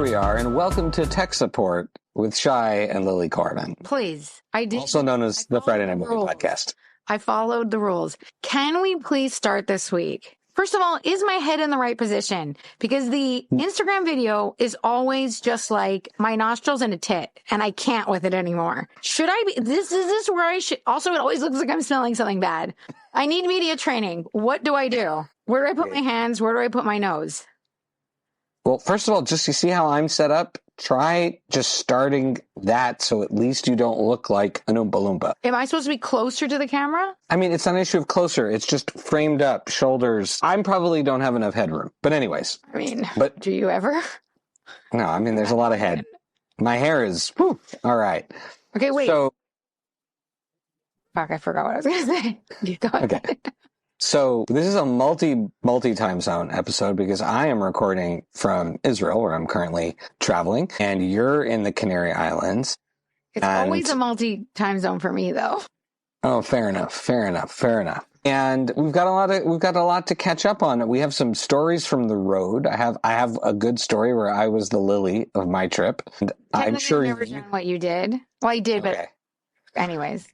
we are, and welcome to Tech Support with Shai and Lily Corbin. Please. I did. Also known as the Friday Night Movie Podcast. I followed the rules. Can we please start this week? First of all, is my head in the right position? Because the Instagram video is always just like my nostrils and a tit, and I can't with it anymore. Should I be? Is this where I should? Also, it always looks like I'm smelling something bad. I need media training. What do I do? Where do I put my hands? Where do I put my nose? Well, first of all, just you see how I'm set up? Try just starting that so at least you don't look like an Oompa Loompa. Am I supposed to be closer to the camera? I mean, it's not an issue of closer. It's just framed up, shoulders. I probably don't have enough headroom. But anyways. I mean, do you ever? No, I mean, there's a lot of head. My hair is, whew, all right. Okay, wait. So, fuck, I forgot what I was going to say. Go ahead. Okay. So this is a multi-time zone episode because I am recording from Israel, where I'm currently traveling, and you're in the Canary Islands. It's always a multi-time zone for me, though. Oh, fair enough. And we've got a lot to catch up on. We have some stories from the road. I have a good story where I was the Lily of my trip. And I'm sure you've never done what you did. Well, I did, okay. But anyways.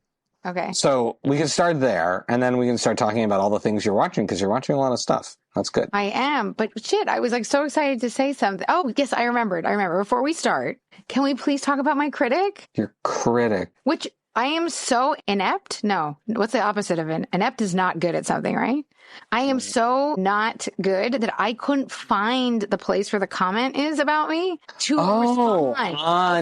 Okay. So we can start there, and then we can start talking about all the things you're watching, because you're watching a lot of stuff. That's good. I am, but shit, I was like so excited to say something. Oh, yes, I remembered. Before we start, can we please talk about my critic? Your critic. Which I am so inept. No, what's the opposite of inept is not good at something, right? I am so not good that I couldn't find the place where the comment is about me to respond. I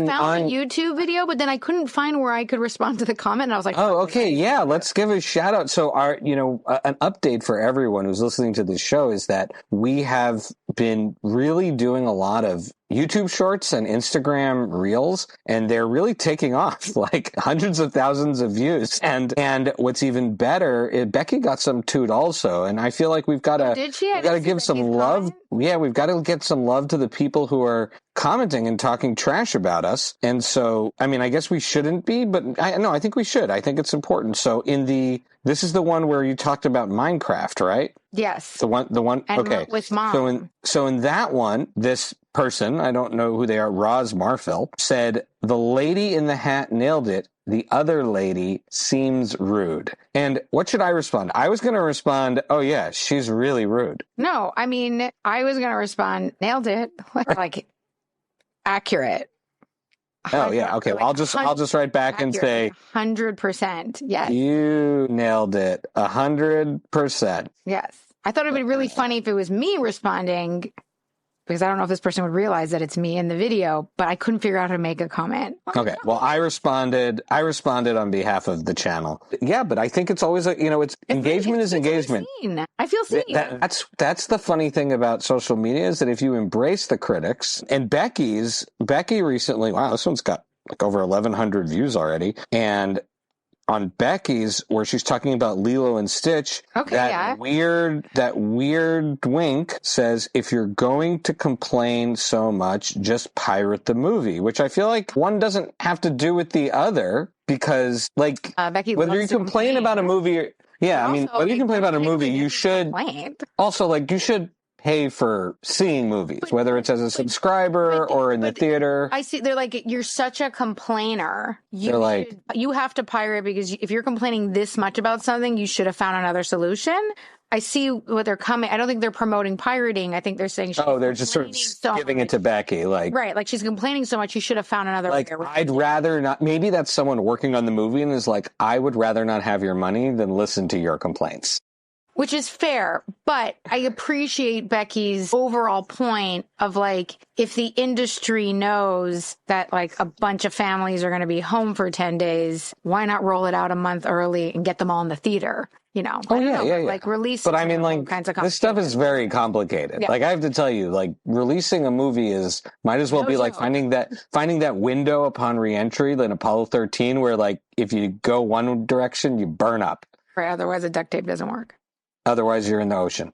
found a YouTube video, but then I couldn't find where I could respond to the comment. And I was like, oh, okay. Yeah. Let's give a shout out. So an update for everyone who's listening to this show is that we have been really doing a lot of YouTube shorts and Instagram reels, and they're really taking off, like hundreds of thousands of views. And what's even better, Becky got some toot also. And I feel like we've got to give some love. Comment? Yeah, we've got to get some love to the people who are commenting and talking trash about us. And so, I mean, I guess we shouldn't be, but I think we should. I think it's important. So this is the one where you talked about Minecraft, right? Yes. The one. And okay. With Mom. So in that one, this person, I don't know who they are, Roz Marfil, said, "The lady in the hat nailed it. The other lady seems rude." And what should I respond? I was going to respond, "Oh yeah, she's really rude." No, I mean, I was going to respond, "Nailed it." Like accurate. Oh yeah, okay. Well, I'll just write back and say 100%. Yes. You nailed it. 100%. Yes. I thought it'd be really funny if it was me responding, because I don't know if this person would realize that it's me in the video, but I couldn't figure out how to make a comment. Okay. Well, I responded on behalf of the channel. Yeah, but I think it's always engagement is engagement. I feel seen. That's the funny thing about social media is that if you embrace the critics, and Becky recently, wow, this one's got like over 1,100 views already. And on Becky's, where she's talking about Lilo and Stitch, that weird wink says, "If you're going to complain so much, just pirate the movie," which I feel like one doesn't have to do with the other, because like Becky, whether you complain about a movie, whether you complain about a movie, you should also you should pay for seeing movies, whether it's as a subscriber or in the theater. I see. They're like, "You're such a complainer. You have to pirate because if you're complaining this much about something, you should have found another solution." I see what they're coming. I don't think they're promoting pirating. I think they're saying, they're just sort of giving it to Becky, right? Like she's complaining so much, you should have found another way. I'd rather not. Maybe that's someone working on the movie and is like, "I would rather not have your money than listen to your complaints." Which is fair, but I appreciate Becky's overall point of if the industry knows that a bunch of families are going to be home for 10 days, why not roll it out a month early and get them all in the theater? Yeah. Release. But I mean, kinds of this stuff is very complicated. Yeah. I have to tell you, releasing a movie might as well be finding that window upon reentry in Apollo 13, where if you go one direction, you burn up. Right. Otherwise, the duct tape doesn't work. Otherwise, you're in the ocean.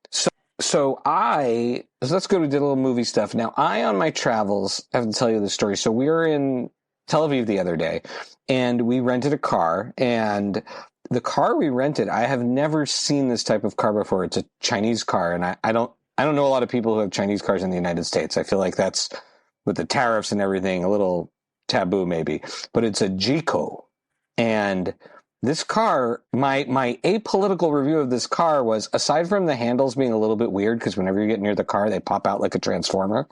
So let's go to the little movie stuff. Now, on my travels, I have to tell you the story. So we were in Tel Aviv the other day, and we rented a car. And the car we rented, I have never seen this type of car before. It's a Chinese car, and I don't know a lot of people who have Chinese cars in the United States. I feel like that's with the tariffs and everything, a little taboo maybe, but it's a Jico. And this car, my apolitical review of this car was, aside from the handles being a little bit weird, because whenever you get near the car, they pop out like a transformer.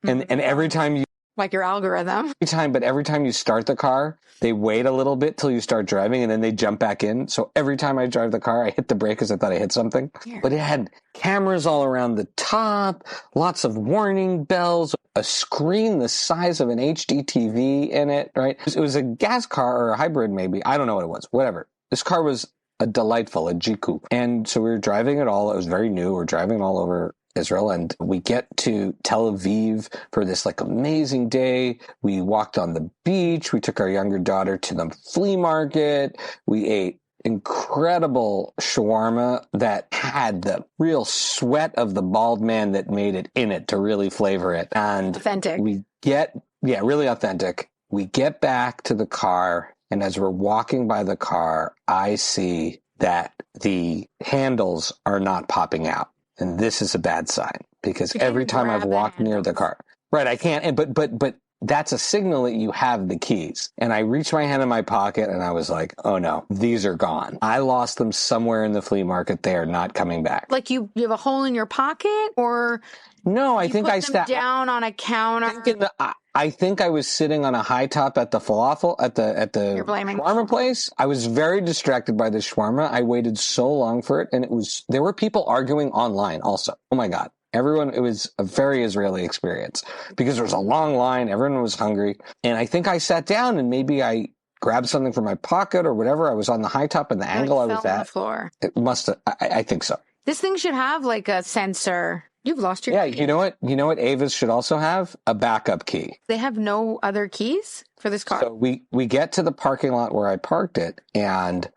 And every time you... Like your algorithm. Every time you start the car, they wait a little bit till you start driving, and then they jump back in. So every time I drive the car, I hit the brake because I thought I hit something. Yeah. But it had cameras all around the top, lots of warning bells, a screen the size of an HD TV in it, right? It was a gas car or a hybrid maybe. I don't know what it was. Whatever. This car was a Jiku. And so we were driving it all. It was very new. We're driving all over Israel, and we get to Tel Aviv for this like amazing day. We walked on the beach. We took our younger daughter to the flea market. We ate incredible shawarma that had the real sweat of the bald man that made it in it to really flavor it. And authentic. Really authentic. We get back to the car, and as we're walking by the car, I see that the handles are not popping out. And this is a bad sign, because every time I've walked near the car, right, I can't, but that's a signal that you have the keys. And I reached my hand in my pocket and I was like, oh no, these are gone. I lost them somewhere in the flea market. They are not coming back. Like you have a hole in your pocket, or no, I think I sat down on a counter. I think I was sitting on a high top at the falafel at the shawarma place. I was very distracted by the shawarma. I waited so long for it, and there were people arguing online also. Oh my God. It was a very Israeli experience because there was a long line. Everyone was hungry. And I think I sat down and maybe I grabbed something from my pocket or whatever. I was on the high top and the angle I was at. On the floor. It must have. I think so. This thing should have like a sensor. You've lost your key. You know what? You know what Avis should also have? A backup key. They have no other keys for this car? So we get to the parking lot where I parked it, and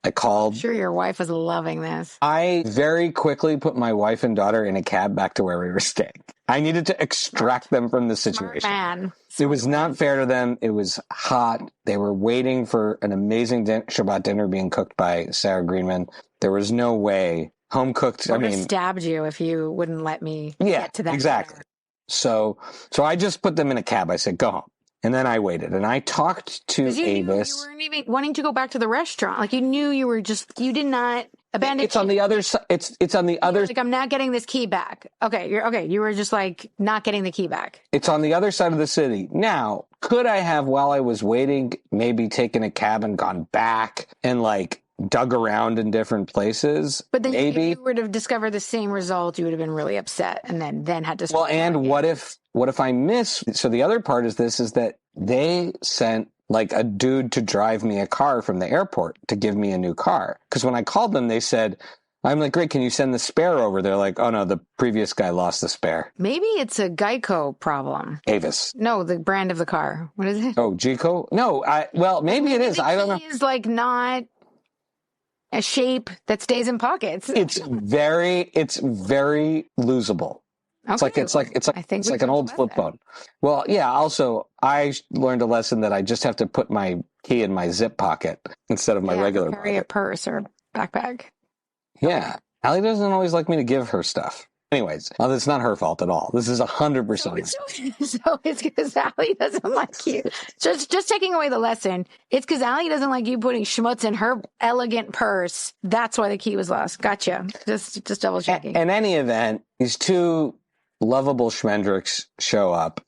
I called. I'm sure your wife was loving this. I very quickly put my wife and daughter in a cab back to where we were staying. I needed to extract them from the situation. Man. It was not fair to them. It was hot. They were waiting for an amazing Shabbat dinner being cooked by Sarah Greenman. There was no way. Home cooked. I mean, stabbed you if you wouldn't let me get to that. Exactly. Dinner. So I just put them in a cab. I said, go home. And then I waited, and I talked to Avis. You weren't even wanting to go back to the restaurant. Like, you knew you did not abandon. It's on the other side. It's on the other. Like, I'm not getting this key back. Okay. You were just like not getting the key back. It's on the other side of the city. Now, could I have, while I was waiting, maybe taken a cab and gone back and like dug around in different places? But then maybe if you would have discovered the same result, you would have been really upset, and then had to. Well, and what if I miss? So the other part is that they sent like a dude to drive me a car from the airport to give me a new car. Because when I called them, they said, I'm like, great, can you send the spare over? They're like, oh no, the previous guy lost the spare. Maybe it's a Geico problem. Avis. No, the brand of the car. What is it? Oh, Jico? No, maybe it is. I don't know. It's like not a shape that stays in pockets. It's very losable. Okay. It's like an old flip phone. Well, yeah. Also, I learned a lesson that I just have to put my key in my zip pocket instead of my regular carry pocket. A purse or backpack. Yeah, Allie doesn't always like me to give her stuff. Anyways, it's not her fault at all. This is 100%. So it's because Allie doesn't like you. Just taking away the lesson. It's because Allie doesn't like you putting schmutz in her elegant purse. That's why the key was lost. Gotcha. Just double checking. In any event, these two lovable schmendricks show up,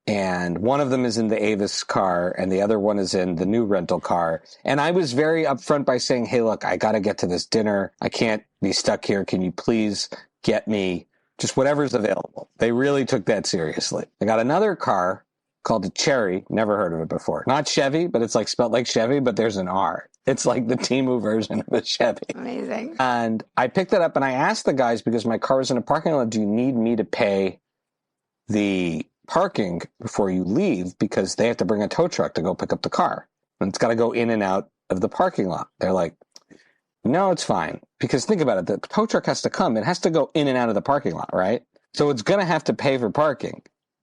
and one of them is in the Avis car and the other one is in the new rental car. And I was very upfront by saying, hey, look, I got to get to this dinner. I can't be stuck here. Can you please get me just whatever's available? They really took that seriously. I got another car called a Cherry. Never heard of it before. Not Chevy, but it's like spelled like Chevy, but there's an R. It's like the Temu version of a Chevy. Amazing. And I picked it up and I asked the guys, because my car was in a parking lot, do you need me to pay the parking before you leave? Because they have to bring a tow truck to go pick up the car. And it's got to go in and out of the parking lot. They're like, no, it's fine. Because think about it. The tow truck has to come. It has to go in and out of the parking lot, right? So it's going to have to pay for parking,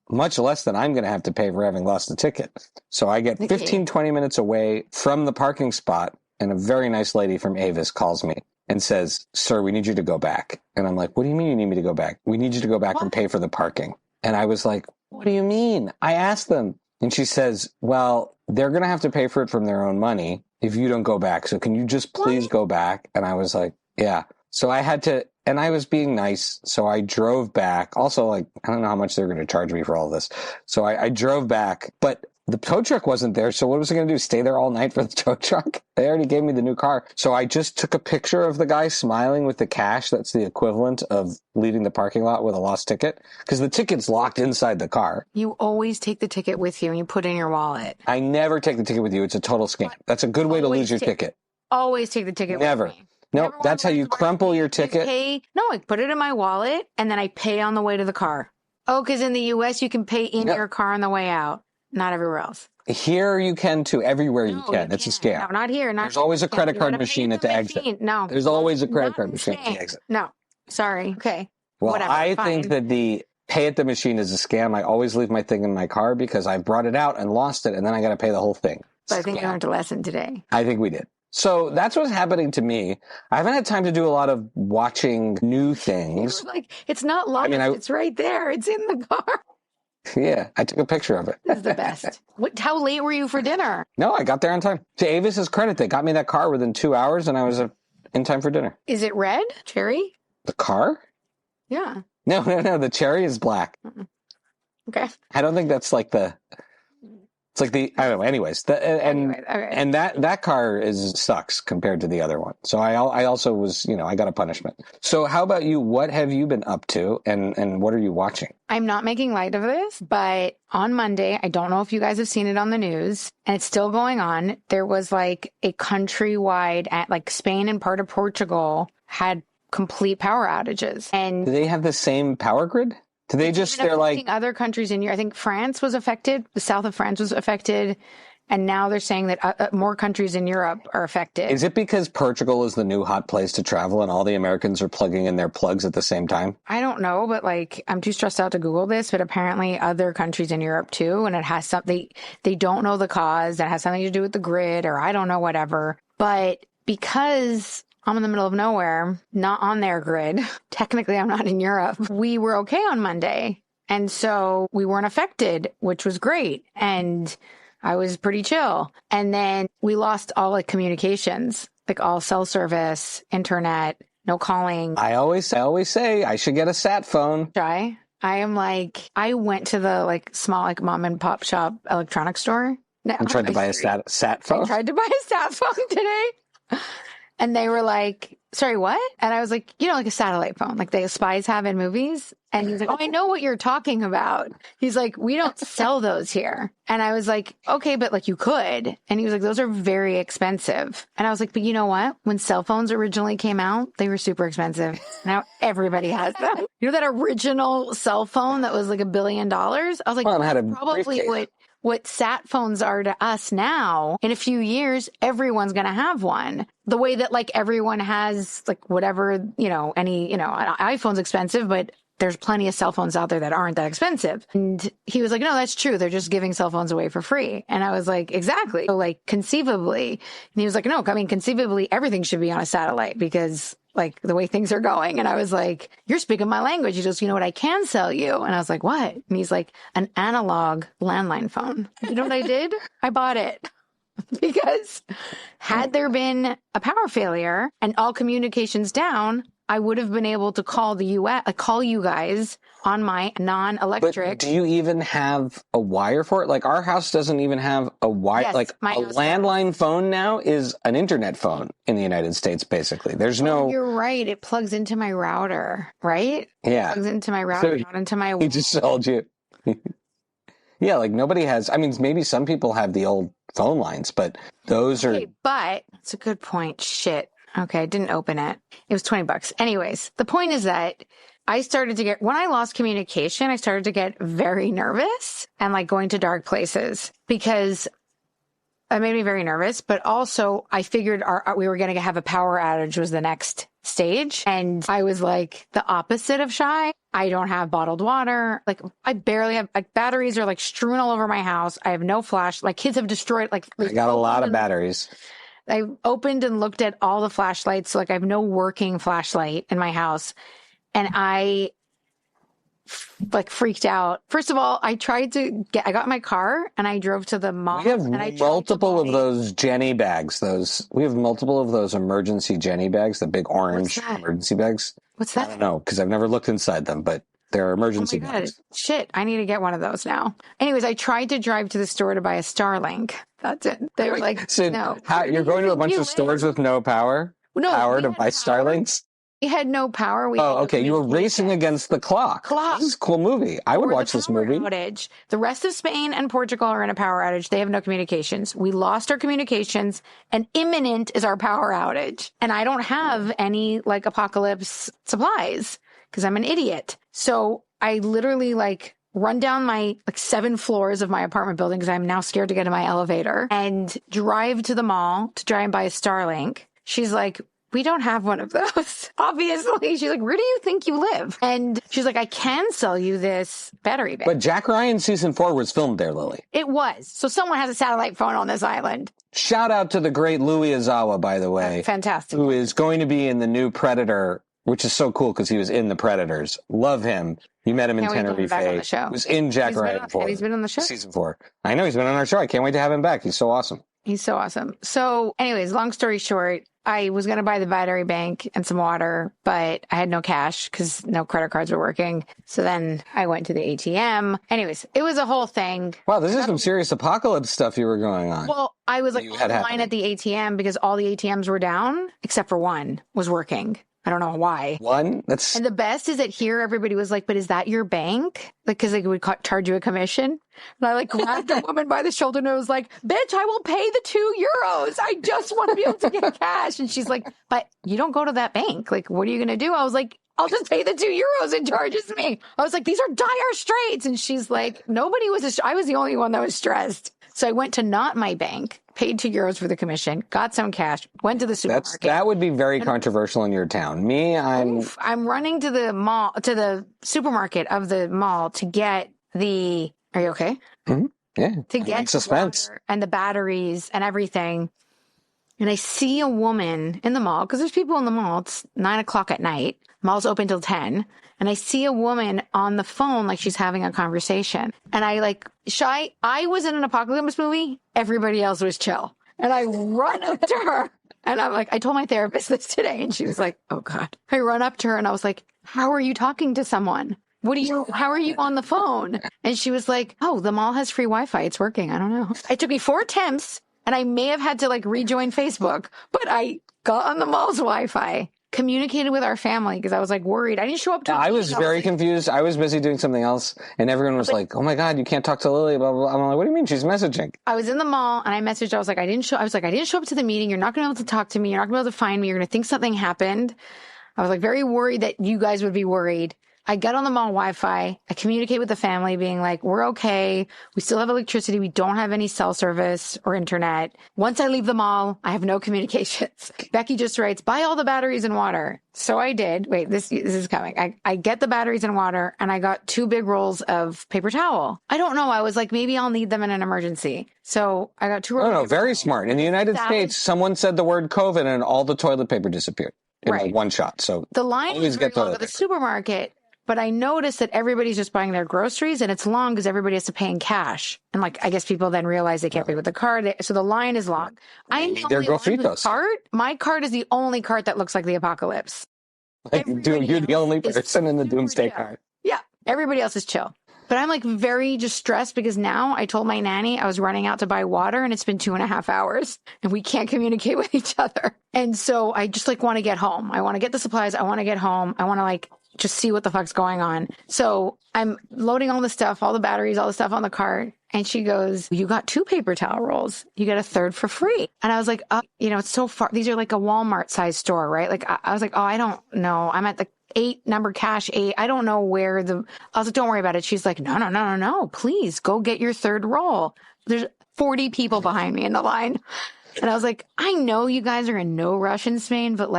much less than I'm going to have to pay for having lost the ticket. So I get 15, 20 minutes away from the parking spot, and a very nice lady from Avis calls me and says, sir, we need you to go back. And I'm like, what do you mean you need me to go back? We need you to go back and pay for the parking. And I was like, What do you mean? I asked them. And she says, well, they're going to have to pay for it from their own money if you don't go back. So can you just please go back? And I was like, yeah. So I had to, and I was being nice. So I drove back. Also, like, I don't know how much they're going to charge me for all this. So I drove back, but the tow truck wasn't there. So what was I going to do? Stay there all night for the tow truck? They already gave me the new car. So I just took a picture of the guy smiling with the cash. That's the equivalent of leaving the parking lot with a lost ticket, because the ticket's locked inside the car. You always take the ticket with you and you put it in your wallet. I never take the ticket with you. It's a total scam. That's a good way to lose your ticket. Always take the ticket Never. with me. No, that's how you crumple your ticket. I put it in my wallet and then I pay on the way to the car. Oh, because in the U.S. you can pay in your car on the way out. Not everywhere else. Here you can too. Everywhere you can. It's a scam. No, not here. There's always a credit card machine at the exit. No. There's always a credit card machine at the exit. No. Sorry. Okay. Well, whatever, I think that the pay at the machine is a scam. I always leave my thing in my car because I brought it out and lost it, and then I got to pay the whole thing. But I think we learned a lesson today. I think we did. So that's what's happening to me. I haven't had time to do a lot of watching new things. Like, it's not lost. It's right there. It's in the car. Yeah, I took a picture of it. This is the best. How late were you for dinner? No, I got there on time. To Avis's credit, they got me that car within 2 hours, and I was in time for dinner. Is it red? Cherry? The car? Yeah. No. The cherry is black. Okay. I don't think that's like the... It's like I don't know. Anyways, and that car sucks compared to the other one. So I also was, I got a punishment. So how about you? What have you been up to, and what are you watching? I'm not making light of this, but on Monday, I don't know if you guys have seen it on the news, and it's still going on. There was like a countrywide, like Spain and part of Portugal had complete power outages. And do they have the same power grid? Do they they're like other countries in Europe? I think France was affected. The south of France was affected. And now they're saying that more countries in Europe are affected. Is it because Portugal is the new hot place to travel and all the Americans are plugging in their plugs at the same time? I don't know, but I'm too stressed out to Google this, but apparently other countries in Europe too. And it has something, they don't know the cause. That has something to do with the grid or I don't know, whatever. But because I'm in the middle of nowhere, not on their grid. Technically, I'm not in Europe. We were okay on Monday. And so we weren't affected, which was great. And I was pretty chill. And then we lost all communications, all cell service, internet, no calling. I always say I should get a sat phone. Shai, I went to the small mom and pop shop electronics store. And tried to buy a sat phone? I tried to buy a sat phone today. And they were like, sorry, what? And I was like, like a satellite phone, like the spies have in movies. And he's like, oh, I know what you're talking about. He's like, we don't sell those here. And I was like, okay, but you could. And he was like, those are very expensive. And I was like, but you know what? When cell phones originally came out, they were super expensive. Now everybody has them. You know that original cell phone that was $1 billion? I was like, well, had a probably what sat phones are to us now. In a few years, everyone's going to have one. The way that everyone has whatever, any, an iPhone's expensive, but there's plenty of cell phones out there that aren't that expensive. And he was like, no, that's true. They're just giving cell phones away for free. And I was like, exactly. So conceivably, and he was like, no, conceivably everything should be on a satellite because the way things are going. And I was like, you're speaking my language. He goes, you know what I can sell you? And I was like, what? And he's like, an analog landline phone. You know what I did? I bought it. Because had there been a power failure and all communications down, I would have been able to call the US, call you guys on my non-electric. But do you even have a wire for it? Our house doesn't even have a wire. Yes, a landline phone now is an internet phone in the United States, basically. There's no... You're right. It plugs into my router, right? Yeah. It plugs into my router, not into my wall. He just sold you. Yeah, nobody has... I mean, maybe some people have the old phone lines, but those are... But it's a good point. Shit. Okay, I didn't open it. It was $20. Anyways, the point is that I started to get, when I lost communication, I started to get very nervous and going to dark places because it made me very nervous. But also I figured we were going to have a power outage was the next stage. And I was the opposite of Shai. I don't have bottled water. I barely have, batteries are strewn all over my house. I have no flash. Kids have destroyed, I got a lot of batteries. I opened and looked at all the flashlights. So I have no working flashlight in my house. And I like freaked out. First of all, I got my car and I drove to the mall. We have and I multiple of those Jenny bags. We have multiple of those emergency Jenny bags, the big orange emergency bags. What's that? I don't know, because I've never looked inside them, but they're emergency bags. Shit, I need to get one of those now. Anyways, I tried to drive to the store to buy a Starlink. That's it. They were like, so no. You're going to a bunch of stores with no power? No, power to buy Starlinks? We had no power. Okay. You were racing against the clock. This is a cool movie. I would watch this movie. Outage. The rest of Spain and Portugal are in a power outage. They have no communications. We lost our communications, and imminent is our power outage. And I don't have any like apocalypse supplies because I'm an idiot. So I literally run down my 7 floors of my apartment building because I'm now scared to get in my elevator and drive to the mall to try and buy a Starlink. She's like, we don't have one of those. Obviously. She's like, where do you think you live? And she's like, I can sell you this battery bank. But Jack Ryan season 4 was filmed there, Lily. It was. So someone has a satellite phone on this island. Shout out to the great Louis Ozawa, by the way. Fantastic. Who is going to be in the new Predator, which is so cool because he was in the Predators. Love him. You met him in Tenerife. He was in Jack Ryan 4. He's been on the show. Season 4. I know, he's been on our show. I can't wait to have him back. He's so awesome. He's so awesome. So anyways, long story short, I was going to buy the battery bank and some water, but I had no cash because no credit cards were working. So then I went to the ATM. Anyways, it was a whole thing. Wow, this is some serious apocalypse stuff you were going on. Well, I was on line at the ATM because all the ATMs were down except for one was working. I don't know why. One? And the best is that here everybody was like, but is that your bank? Because they would charge you a commission. And I grabbed a woman by the shoulder and I was like, bitch, I will pay the €2. I just want to be able to get cash. And she's like, but you don't go to that bank. What are you going to do? I was like, I'll just pay the €2 it charges me. I was like, these are dire straits. And she's like, I was the only one that was stressed. So I went to not my bank, paid €2 for the commission, got some cash, went to the supermarket. That would be very controversial in your town. I'm running to the mall, to the supermarket of the mall to get are you okay? Mm-hmm. Yeah. To get suspense and the batteries and everything. And I see a woman in the mall, because there's people in the mall. It's 9:00 at night. Mall's open till 10. And I see a woman on the phone, she's having a conversation. And I I was in an apocalypse movie. Everybody else was chill. And I run up to her and I'm like, I told my therapist this today. And she was like, oh God. I run up to her and I was like, how are you talking to someone? How are you on the phone? And she was like, oh, the mall has free Wi-Fi. It's working. I don't know. It took me 4 attempts and I may have had to rejoin Facebook, but I got on the mall's Wi-Fi. Communicated with our family because I was worried. I didn't show up to. I was very confused. I was busy doing something else, and everyone was like, "Oh my God, you can't talk to Lily." Blah blah. I'm like, "What do you mean she's messaging?" I was in the mall and I messaged. I was like, "I didn't show up to the meeting. You're not going to be able to talk to me. You're not going to be able to find me. You're going to think something happened." I was very worried that you guys would be worried. I got on the mall Wi-Fi. I communicate with the family being like, we're okay. We still have electricity. We don't have any cell service or internet. Once I leave the mall, I have no communications. Becky just writes, buy all the batteries and water. So I did. Wait, this is coming. I get the batteries and water and I got 2 big rolls of paper towel. I don't know. I was like, maybe I'll need them in an emergency. So I got 2 rolls. No, very smart. In the United States, someone said the word COVID and all the toilet paper disappeared in one shot. So the line is very long at the supermarket. But I noticed that everybody's just buying their groceries and it's long because everybody has to pay in cash. And I guess people then realize they can't pay with the card. So the line is long. I'm the only one with card. My card is the only card that looks like the apocalypse. You're the only person in the doomsday card. Yeah. Everybody else is chill. But I'm very just stressed because now I told my nanny I was running out to buy water and it's been 2.5 hours and we can't communicate with each other. And so I just want to get home. I want to get the supplies. I want to get home. I want to just see what the fuck's going on. So I'm loading all the stuff, all the batteries, all the stuff on the cart. And she goes, you got 2 paper towel rolls. You get a 3rd for free. And I was like, it's so far. These are a Walmart size store, right? I was like, oh, I don't know. I'm at the 8 number cash 8. I don't know where I was like, don't worry about it. She's like, no. Please go get your 3rd roll. There's 40 people behind me in the line. And I was like, I know you guys are in no rush in Spain, but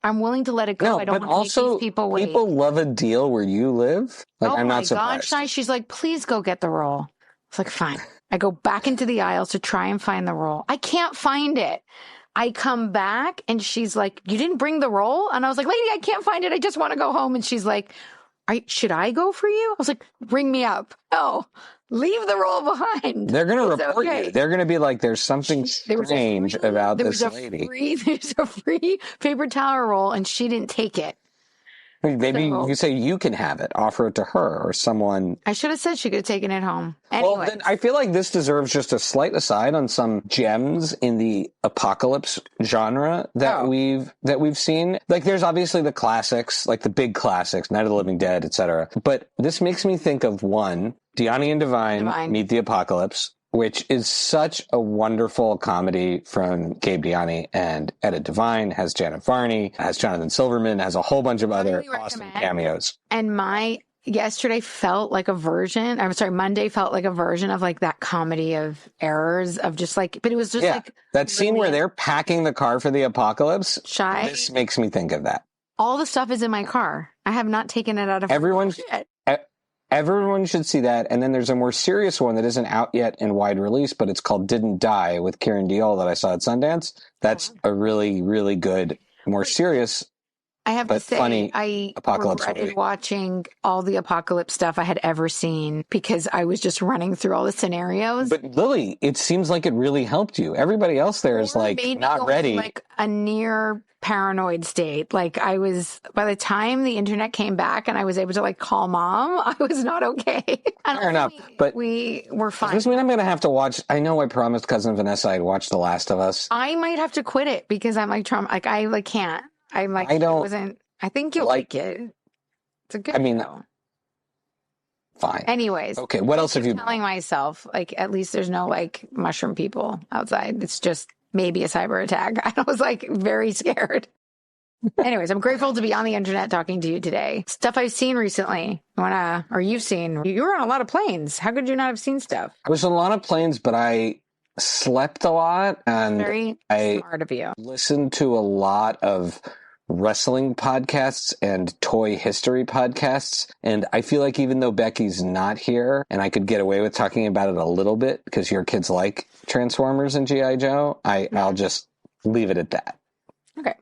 I'm willing to let it go. No, I don't but want to make these people wait. People love a deal where you live. I'm not surprised. Gosh, she's like, please go get the roll. It's like, fine. I go back into the aisles to try and find the roll. I can't find it. I come back and she's like, you didn't bring the roll? And I was like, lady, I can't find it. I just want to go home. And she's like, should I go for you? I was like, ring me up. Oh, leave the role behind. They're going to report you. They're going to be like, there's something strange about this lady. There's a free paper towel roll, and she didn't take it. Maybe you say you can have it, offer it to her or someone. I should have said she could have taken it home. Anyways. Well, then I feel like this deserves just a slight aside on some gems in the apocalypse genre that we've seen. Like, there's obviously the classics, like the big classics, Night of the Living Dead, etc. But this makes me think of one, Diani and Devine Meet the Apocalypse, which is such a wonderful comedy from Gabe Diani and Ed Devine, has Janet Varney, has Jonathan Silverman, has a whole bunch of other awesome cameos. And Monday felt like a version of like that comedy of errors of just like, but it was just like that scene where they're packing the car for the apocalypse. Shai, this makes me think of that. All the stuff is in my car. I have not taken it out of Everyone should see that. And then there's a more serious one that isn't out yet in wide release, but it's called Didn't Die with Kieran Deol that I saw at Sundance. That's a really, really good, more serious, I have to say, funny I apocalypse regretted movie. Watching all the apocalypse stuff I had ever seen because I was just running through all the scenarios. But Lily, it seems like it really helped you. Everybody else there is like not ready. Like a near paranoid state. Like I was, by the time the internet came back and I was able to like call mom, I was not okay. Fair enough. But we were fine. Does this mean I'm going to have to watch? I know I promised cousin Vanessa I'd watch The Last of Us. I might have to quit it because I'm like trauma. Like I like can't. I'm like, I think you'll like it. It's a good show. Fine. Anyways. Okay. What else have you telling myself? Like, at least there's no like mushroom people outside. It's just maybe a cyber attack. I was like very scared. Anyways, I'm grateful to be on the internet talking to you today. Stuff I've seen recently. Or you've seen. You were on a lot of planes. How could you not have seen stuff? I was on a lot of planes, but I slept a lot and very smart of you. Listened to a lot of wrestling podcasts and toy history podcasts. And I feel like even though Becky's not here and I could get away with talking about it a little bit because your kids like Transformers and G.I. Joe, I'll just leave it at that. Okay.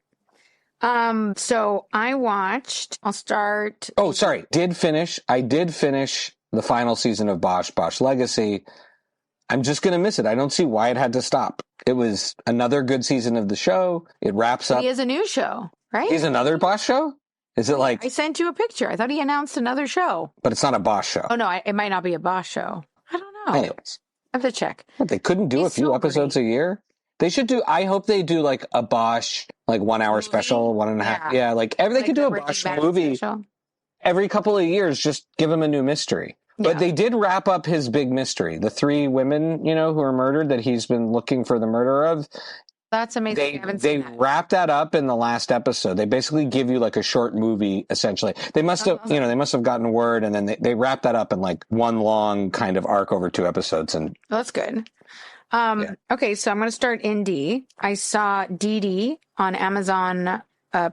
So I'll start. Oh, sorry. I did finish the final season of Bosch Legacy. I'm just going to miss it. I don't see why it had to stop. It was another good season of the show. It wraps up. He has a new show, right? He's another Bosch show? Is it like... I sent you a picture. I thought he announced another show. But it's not a Bosch show. Oh, no, it might not be a Bosch show. I don't know. Anyways. I have to check. What, they couldn't do a few episodes a year? They should do... I hope they do like a Bosch, like 1 hour special, 1.5. Yeah, like they could do a Bosch movie special. Every couple of years. Just give him a new mystery. But they did wrap up his big mystery. The 3 women, who were murdered that he's been looking for the murder of. That's amazing. They wrapped that up in the last episode. They basically give you like a short movie, essentially. They must have, they must have gotten word, and then they wrapped that up in like one long kind of arc over 2 episodes. And that's good. Okay, so I'm going to start indie. I saw Didi on Amazon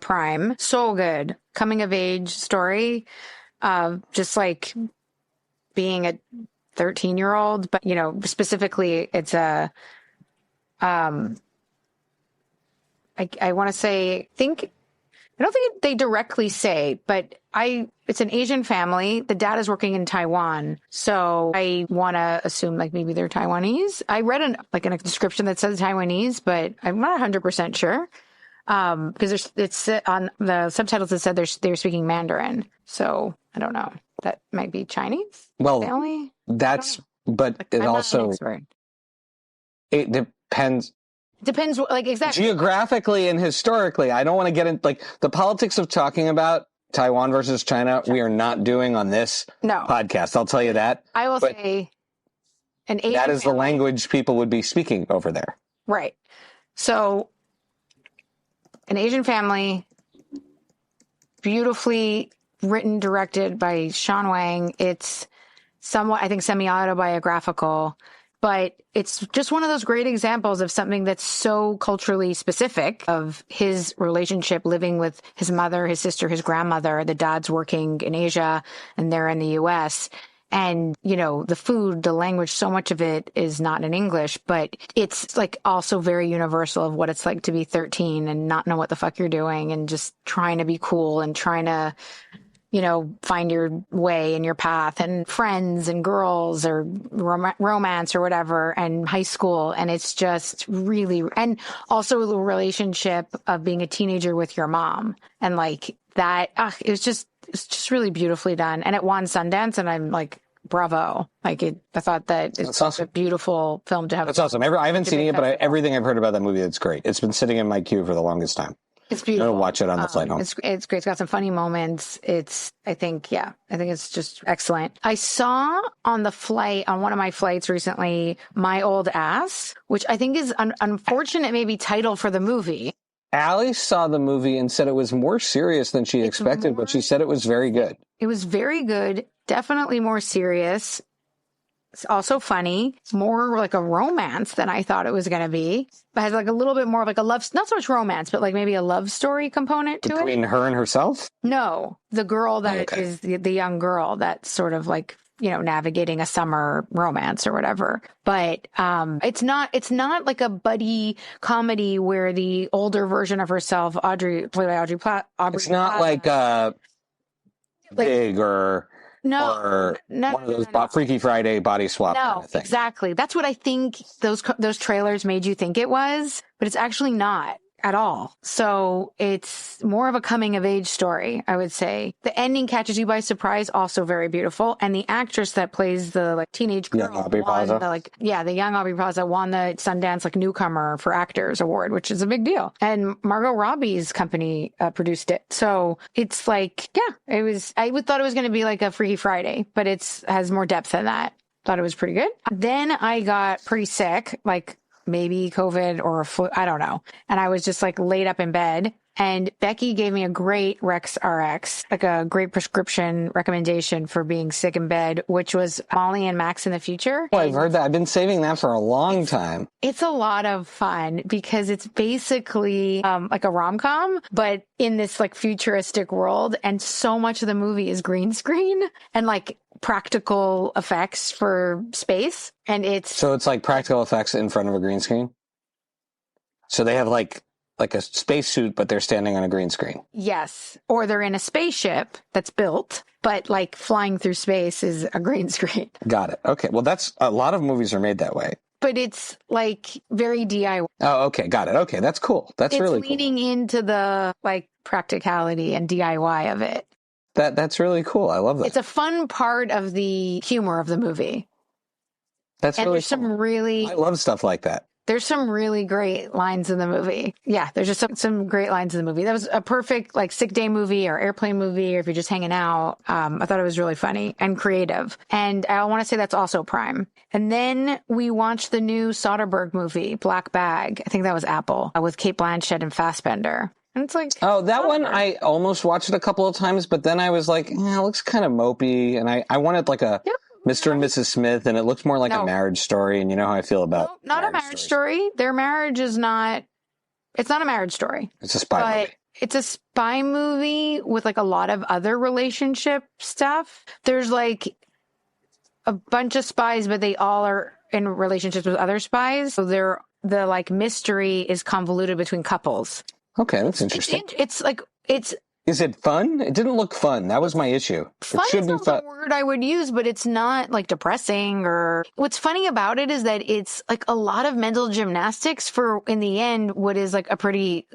Prime. So good. Coming of age story. Just like being a 13-year-old, but specifically it's I want to say, I don't think they directly say, but it's an Asian family. The dad is working in Taiwan. So I want to assume like maybe they're Taiwanese. I read a description that says Taiwanese, but I'm not 100% sure. Because it's on the subtitles that said they're speaking Mandarin. So I don't know. That might be Chinese. Well, but it also, it depends. Depends, like exactly. Geographically and historically, I don't want to get into like the politics of talking about Taiwan versus China. We are not doing on this podcast. I'll tell you that. I will say an Asian that is family. The language people would be speaking over there. Right. So an Asian family, beautifully written, directed by Sean Wang. It's somewhat, I think, semi-autobiographical, but it's just one of those great examples of something that's so culturally specific of his relationship living with his mother, his sister, his grandmother. The dad's working in Asia and they're in the U.S. And, the food, the language, so much of it is not in English, but it's like also very universal of what it's like to be 13 and not know what the fuck you're doing and just trying to be cool and trying to find your way and your path and friends and girls or romance or whatever and high school. And it's just really, and also the relationship of being a teenager with your mom and like that. It's just really beautifully done. And it won Sundance and I'm like, bravo. I thought that it's awesome. A beautiful film to have. That's awesome. I haven't seen it, but everything I've heard about that movie, it's great. It's been sitting in my queue for the longest time. It's beautiful. I'm going to watch it on the flight home. It's great. It's got some funny moments. I think it's just excellent. I saw on one of my flights recently, My Old Ass, which I think is an unfortunate maybe title for the movie. Allie saw the movie and said it was more serious than she expected, but she said it was very good. It was very good. Definitely more serious. It's also funny. It's more like a romance than I thought it was going to be. It has like a little bit more of like a love, not so much romance, but like maybe a love story component to it. Between her and herself? No, the girl that is the young girl that's sort of like, navigating a summer romance or whatever. But it's not like a buddy comedy where the older version of herself, Aubrey played by Aubrey it's not Plaza, like Big or one of those Freaky Friday body swap kind of thing. Exactly. That's what I think those trailers made you think it was, but it's actually not at all. So it's more of a coming of age story, I would say. The ending catches you by surprise, also very beautiful. And the actress that plays the like teenage girl, the young Aubrey Plaza won the Sundance like newcomer for actors award, which is a big deal. And Margot Robbie's company produced it. So it's like, I thought it was going to be like a Freaky Friday, but has more depth than that. Thought it was pretty good. Then I got pretty sick, like maybe COVID or a flu, I don't know. And I was just like laid up in bed. And Becky gave me a great Rex RX, like a great prescription recommendation for being sick in bed, which was Molly and Max in the Future. Oh, I've heard that. I've been saving that for a long time. It's a lot of fun because it's basically like a rom-com, but in this like futuristic world. And so much of the movie is green screen and like practical effects for space. And it's like practical effects in front of a green screen. So they have like a spacesuit, but they're standing on a green screen. Yes. Or they're in a spaceship that's built, but like flying through space is a green screen. Got it. Okay. Well, that's a lot of movies are made that way. But it's like very DIY. Oh, okay. Got it. Okay. That's cool. That's really cool. It's leaning into the like practicality and DIY of it. That's really cool. I love that. It's a fun part of the humor of the movie. That's really cool. I love stuff like that. There's some really great lines in the movie. Yeah, there's just some great lines in the movie. That was a perfect like sick day movie or airplane movie, or if you're just hanging out. I thought it was really funny and creative. And I want to say that's also Prime. And then we watched the new Soderbergh movie, Black Bag. I think that was Apple, with Cate Blanchett and Fassbender. And it's like, that one, I almost watched it a couple of times, but then I was like, it looks kind of mopey. And I wanted like a Mr. and Mrs. Smith, and it looks more like a marriage story. And you know how I feel about not a marriage story. Their marriage is not, it's not a marriage story. It's a spy movie. It's a spy movie with like a lot of other relationship stuff. There's like a bunch of spies, but they all are in relationships with other spies. So the like mystery is convoluted between couples. Okay, that's interesting. Is it fun? It didn't look fun. That was my issue. Fun is not the word I would use, but it's not like depressing or... What's funny about it is that it's like a lot of mental gymnastics for, in the end, what is like a pretty,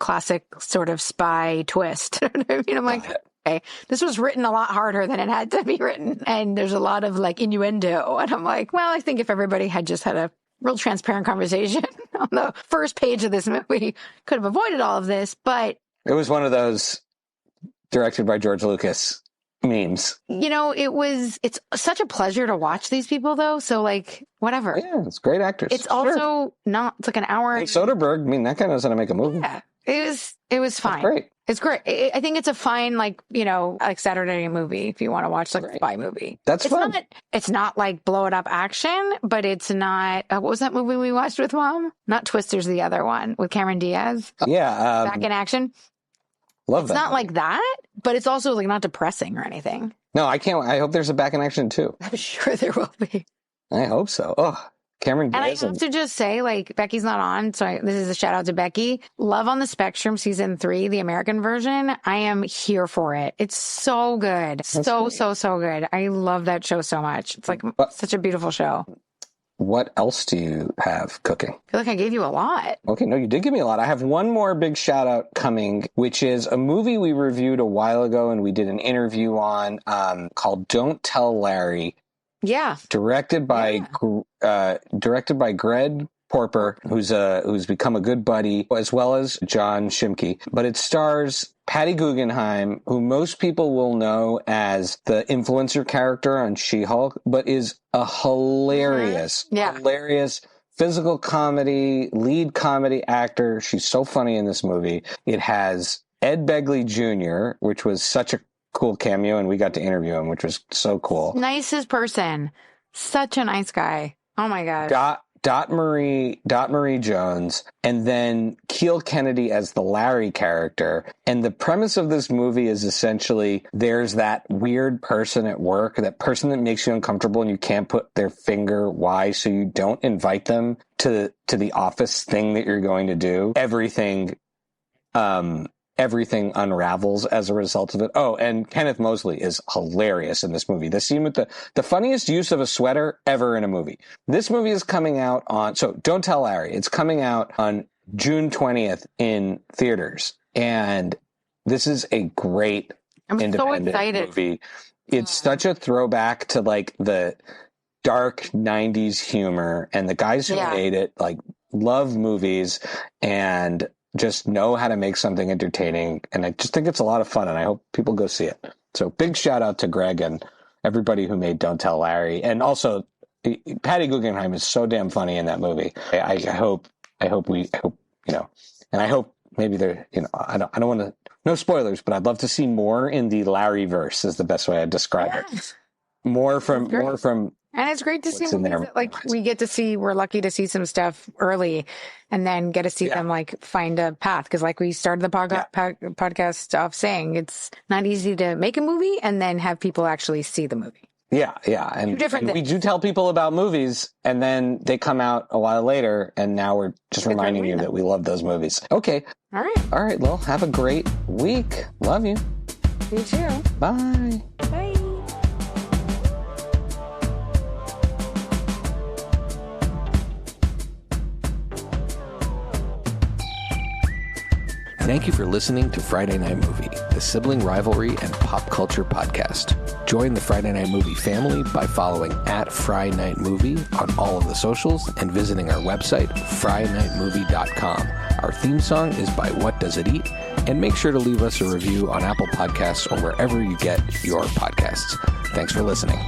classic sort of spy twist. I'm like, okay, this was written a lot harder than it had to be written. And there's a lot of like innuendo. And I'm like, well, I think if everybody had just had a real transparent conversation on the first page of this movie, could have avoided all of this, but... It was one of those directed by George Lucas memes. It's such a pleasure to watch these people though. So like, whatever. Yeah, it's great actors. It's also it's like an hour. Like Soderbergh, that guy knows how to make a movie. Yeah, it was fine. That's great. It's great. I think it's a fine, like Saturday night movie if you want to watch like a spy movie. That's fun. It's not like blow it up action, but it's not, what was that movie we watched with Mom? Not Twisters, the other one with Cameron Diaz. Yeah. Back in Action. Love that. It's not like that, but it's also like not depressing or anything. No, I can't. I hope there's a Back in Action too. I'm sure there will be. I hope so. Oh, Cameron And I Diaz. have to just say, like, Becky's not on, so this is a shout out to Becky. Love on the Spectrum season 3, the American version. I am here for it. It's so good. So good. I love that show so much. It's like such a beautiful show. What else do you have cooking? I feel like I gave you a lot. Okay, no, you did give me a lot. I have one more big shout out coming, which is a movie we reviewed a while ago and we did an interview on called Don't Tell Larry. Yeah. Directed by Greg Porper, who's become a good buddy, as well as John Shimke. But it stars Patty Guggenheim, who most people will know as the influencer character on She-Hulk, but is a hilarious physical comedy, lead comedy actor. She's so funny in this movie. It has Ed Begley Jr., which was such a cool cameo, and we got to interview him, which was so cool. Nicest person. Such a nice guy. Oh my gosh. Dot Marie Jones, and then Keel Kennedy as the Larry character. And the premise of this movie is essentially there's that weird person at work, that person that makes you uncomfortable and you can't put their finger why, so you don't invite them to the office thing that you're going to do. Everything unravels as a result of it. Oh, and Kenneth Mosley is hilarious in this movie. The scene with the funniest use of a sweater ever in a movie. This movie is coming out so Don't Tell Larry. It's coming out on June 20th in theaters. And this is a great independent movie. It's such a throwback to like the dark 90s humor, and the guys who made it like love movies and just know how to make something entertaining. And I just think it's a lot of fun, and I hope people go see it. So big shout out to Greg and everybody who made Don't Tell Larry. And also Patty Guggenheim is so damn funny in that movie. I hope maybe they're, I don't want to, no spoilers, but I'd love to see more in the Larry verse is the best way I'd describe it. More from and it's great to see movies that, like, we get to see, we're lucky to see some stuff early and then get to see them like find a path. Cause like we started the podcast off saying, it's not easy to make a movie and then have people actually see the movie. Yeah. And we do tell people about movies and then they come out a while later and now we're just reminding you that we love those movies. Okay. All right. Well, have a great week. Love you. You too. Bye. Bye. Thank you for listening to Friday Night Movie, the sibling rivalry and pop culture podcast. Join the Friday Night Movie family by following @FriNightMovie on all of the socials and visiting our website, FriNightMovie.com. Our theme song is by What Does It Eat? And make sure to leave us a review on Apple Podcasts or wherever you get your podcasts. Thanks for listening.